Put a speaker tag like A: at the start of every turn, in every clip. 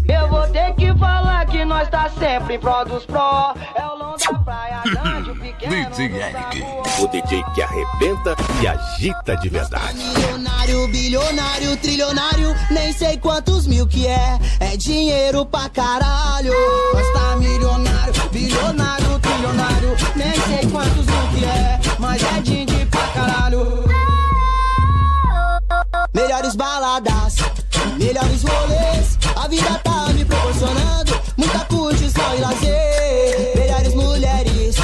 A: Eu vou ter que falar que nós tá sempre em pró dos pró. É o long da praia grande, o pequeno
B: DJ Eric.
C: O DJ que arrebenta e agita de verdade.
D: Milionário, bilionário, trilionário, nem sei quantos mil que é. É dinheiro pra caralho. Nós tá milionário, bilionário, trilionário, nem sei quantos mil que é. Mas é dinheiro pra caralho. Melhores baladas, melhores rolês, a vida tá me proporcionando muita curtição e lazer. Melhores mulheres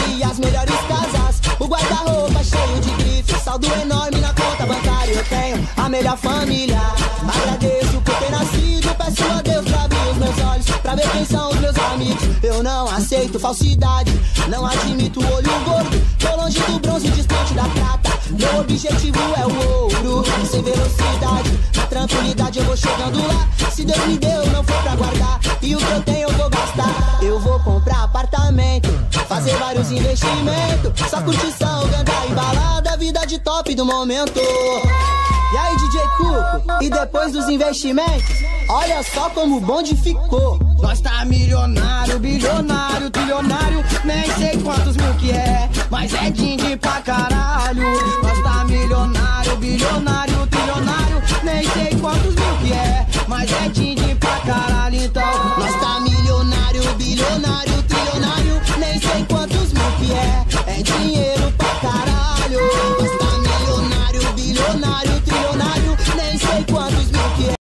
D: e as melhores casas, o guarda-roupa cheio de grife, saldo enorme na conta bancária. Eu tenho a melhor família, agradeço por ter nascido, peço a Deus pra abrir os meus olhos, pra ver quem são os meus amigos. Eu não aceito falsidade, não admito olho gordo, tô longe do bronze, distante da prata. Meu objetivo é o ouro, sem velocidade, na tranquilidade eu vou chegando lá. Se Deus me deu, não for pra guardar, e o que eu tenho eu vou gastar. Eu vou comprar apartamento, fazer vários investimentos, só curtição, ganda e balada, vida de top do momento. E aí, DJ Cuco, e depois dos investimentos, olha só como o bonde ficou. Nós tá milionário, bilionário, trilionário, nem sei quantos mil que é, mas é din-din pra caralho. Nós tá milionário, bilionário, trilionário, nem sei quantos mil que é, mas é din-din pra caralho. Então